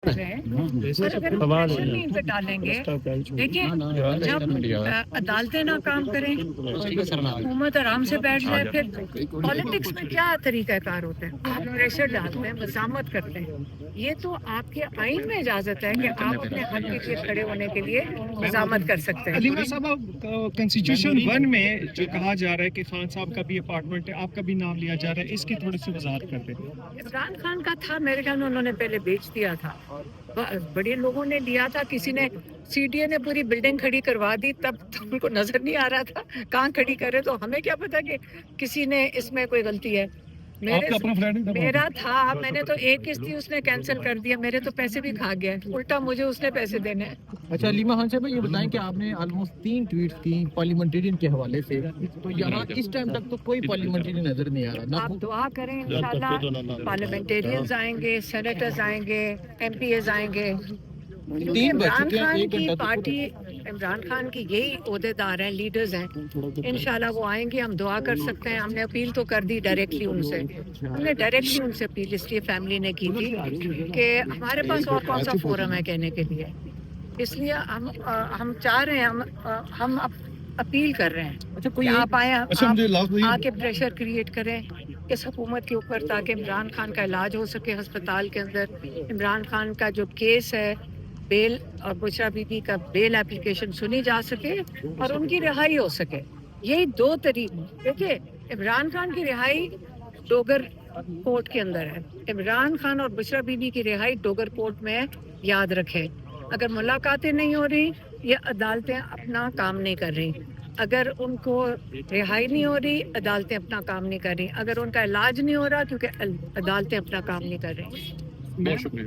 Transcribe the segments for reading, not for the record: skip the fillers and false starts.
اور اگر ہم پریشر نہیں ان پہ ڈالیں گے، دیکھیے جب عدالتیں نہ کام کریں، حکومت آرام سے بیٹھ جائے، پھر پالیٹکس میں کیا طریقہ کار ہوتا ہے؟ آپ پریشر ڈالتے ہیں، مزاحمت کرتے ہیں. یہ تو آپ کے آئین میں اجازت ہے کہ آپ اپنے حق کے لیے کھڑے ہونے کے لیے مزاحمت کر سکتے ہیں. علیمہ صاحب، کانسٹیٹیوشن 1 میں جو کہا جا رہا ہے کہ خان صاحب کا بھی اپارٹمنٹ ہے، آپ کا بھی نام لیا جا رہا ہے، اس کی تھوڑی سی وضاحت کر دیں. عمران خان کا تھا، میرے خیال میں انہوں نے پہلے بیچ دیا تھا. بڑے لوگوں نے لیا تھا، کسی نے سی ڈی اے نے پوری بلڈنگ کھڑی کروا دی، تب ان کو نظر نہیں آ رہا تھا کہاں کھڑی کرے، تو ہمیں کیا پتا کہ کسی نے اس میں کوئی غلطی ہے. میرا تھا، میں نے تو ایک قسط تھی، اس نے کینسل کر دیا، میرے تو پیسے بھی کھا گیا، الٹا مجھے اس نے پیسے دینے ہیں. اچھا علیمہ خان صاحب، یہ بتائیں کہ آپ نے آلموسٹ 3 ٹویٹس کی پارلیمنٹرین کے حوالے سے، تو یہاں اس ٹائم تک تو کوئی پارلیمنٹرین نظر نہیں آ رہا. آپ دعا کریں انشاءاللہ پارلیمنٹیرینز آئیں گے، سینیٹرز آئیں گے، ایم پی ایز آئیں گے. عمران خان کی پارٹی، عمران خان کی یہی عہدے دار ہیں، لیڈرز ہیں. انشاءاللہ وہ آئیں گے، ہم دعا کر سکتے ہیں. ہم نے اپیل تو کر دی ڈائریکٹلی ان سے، ہم نے ڈائریکٹلی ان سے اپیل اس لیے فیملی نے کی تھی کہ ہمارے پاس اور کون سا فورم ہے کہنے کے لیے. اس لیے ہم چاہ رہے ہیں، ہم اپیل کر رہے ہیں کہ آپ آئیں، آ کے پریشر کریٹ کریں اس حکومت کے اوپر، تاکہ عمران خان کا علاج ہو سکے ہسپتال کے اندر. عمران خان کا جو کیس ہے بیل اور بشرا بی بی کا بیل اپلیکیشن سنی جا سکے اور ان کی رہائی ہو سکے. یہی 2 طریقے. دیکھیے عمران خان کی رہائی ڈوگر کورٹ کے اندر ہے، عمران خان اور بشرا بی بی کی رہائی ڈوگر کورٹ میں ہے. یاد رکھیں، اگر ملاقاتیں نہیں ہو رہی، یہ عدالتیں اپنا کام نہیں کر رہی. اگر ان کو رہائی نہیں ہو رہی، عدالتیں اپنا کام نہیں کر رہی. اگر ان کا علاج نہیں ہو رہا، کیونکہ عدالتیں اپنا کام نہیں کر رہی.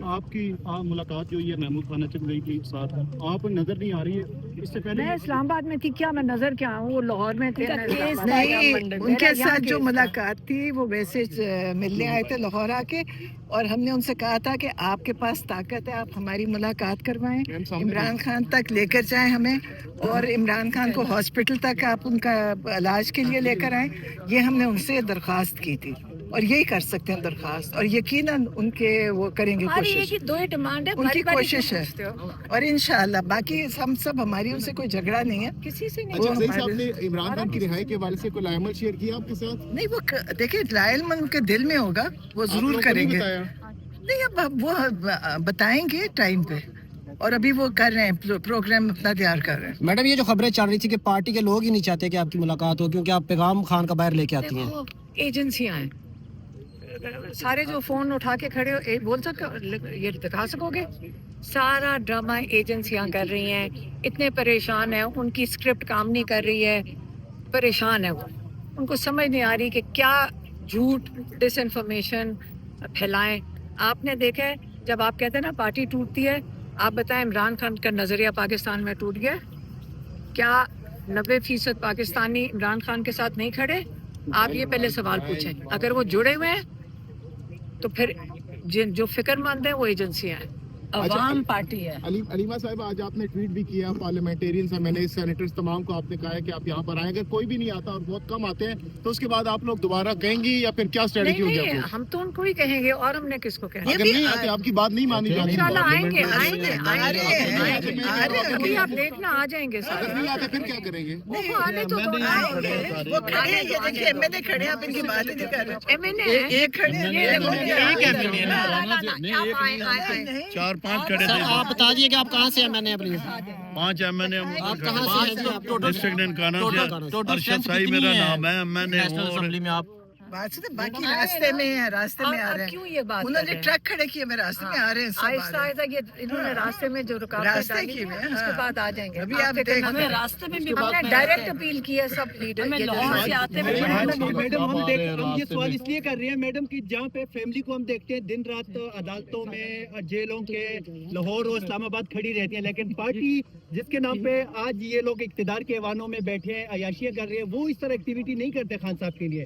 آپ کی ملاقات جو یہ محمود خانہ چودھری کے ساتھ آپ نظر نہیں آ رہی ہے، اس سے پہلے میں اسلام آباد میں تھی، کیا میں نظر کیا ہوں؟ وہ لاہور میں تھے. نہیں، ان کے ساتھ جو ملاقات تھی وہ ویسے ملنے آئے تھے لاہور آ کے، اور ہم نے ان سے کہا تھا کہ آپ کے پاس طاقت ہے، آپ ہماری ملاقات کروائیں، عمران خان تک لے کر جائیں ہمیں، اور عمران خان کو ہاسپٹل تک آپ ان کا علاج کے لیے لے کر آئیں. یہ ہم نے ان سے درخواست کی تھی، اور یہی کر سکتے ہیں درخواست، اور یقیناً ان کے وہ کریں گے کوشش. 2 ڈیمانڈ ہے، ان کی کوشش ہے، اور انشاءاللہ باقی ہم سب، ہماری ان سے کوئی جھگڑا نہیں ہے کسی سے نہیں. اچھا صاحب نے عمران خان کی رہائی کے حوالے سے کوئی لائے عمل شیئر کیا آپ کے ساتھ؟ نہیں، وہ دیکھیں لائے عمل ان کے دل میں ہوگا، وہ ضرور کریں گے. نہیں، اب وہ بتائیں گے ٹائم پہ، اور ابھی وہ کر رہے ہیں پروگرام اپنا تیار کر رہے ہیں. میڈم، یہ جو خبریں چل رہی تھی کہ پارٹی کے لوگ ہی نہیں چاہتے کہ آپ کی ملاقات ہو، کیونکہ آپ پیغام خان کا باہر لے کے آتی ہیں. ایجنسیاں ہیں سارے، جو فون اٹھا کے کھڑے ہو بول سکتے، یہ دکھا سکو گے؟ سارا ڈرامہ ایجنسیاں کر رہی ہیں. اتنے پریشان ہیں، ان کی اسکرپٹ کام نہیں کر رہی ہے، پریشان ہے وہ. ان کو سمجھ نہیں آ رہی کہ کیا جھوٹ، ڈس انفارمیشن پھیلائیں. آپ نے دیکھا ہے جب آپ کہتے ہیں نا پارٹی ٹوٹتی ہے، آپ بتائیں عمران خان کا نظریہ پاکستان میں ٹوٹ گیا؟ کیا 90% پاکستانی عمران خان کے ساتھ نہیں کھڑے؟ آپ یہ پہلے سوال پوچھیں. اگر وہ جڑے ہوئے ہیں تو پھر جو فکر مند ہیں وہ ایجنسیاں ہیں، عوام پارٹی ہے. علیمہ صاحب، آج آپ نے ٹویٹ بھی کیا پارلیمنٹیرین سے، میں نے سینیٹرز تمام کو آپ نے کہا ہے کہ آپ یہاں پر آئیں. اگر کوئی بھی نہیں آتا اور بہت کم آتے ہیں تو اس کے بعد آپ لوگ دوبارہ کہیں گی یا پھر کیا اسٹریٹجی ہوگی؟ نہیں، ہم تو ان کو ہی کہیں گے، اور ہم نے کس کو کہنا؟ اگر نہیں آتے، آپ کی بات نہیں مانی جاتی، انشاءاللہ آئیں گے. آپ دیکھنا آ جائیں گے سارے. اگر نہیں آتے پھر کیا کریں گے؟ آنے تو دو نا. وہ کھڑے ہیں، یہ دیکھیں ایم این اے کھڑے ہیں، آپ ان کی بات نہیں کر رہے. ایم این اے ایک کھڑے ہیں، 4-5 کھڑے تھے. آپ بتا دیجیے کہ آپ کہاں سے ہیں. میں نے اپنی 5 ایم این اے کہاں سے ہیں؟ ڈسٹرکٹ ننکانہ سے. ارشد صاحب میرا نام ہے. میں نے بات سے باقی راستے میں ہیں، راستے میں آ رہے کیوں یہ بات انہوں نے ٹرک کھڑے کیے، میں راستے میں آ رہے ہیں. آہستہ آہستہ یہ انہوں نے راستے میں جو رکاوٹیں ڈالی ہیں اس کے بعد آ جائیں گے. ابھی آپ دیکھ ہمیں راستے میں بھی ہم نے ڈائریکٹ اپیل کی ہے سب لیڈر. لاہور سے آتے ہوئے میڈم، ہم یہ سوال اس لیے کر رہے ہیں میڈم کہ جہاں پہ فیملی کو ہم دیکھتے ہیں دن رات عدالتوں میں، جیلوں کے، لاہور اور اسلام آباد کھڑی رہتی ہیں، لیکن پارٹی جس کے نام پہ آج یہ لوگ اقتدار کے ایوانوں میں بیٹھے ہیں، عیاشیاں کر رہے ہیں، وہ اس طرح ایکٹیویٹی نہیں کرتے خان صاحب کے لیے.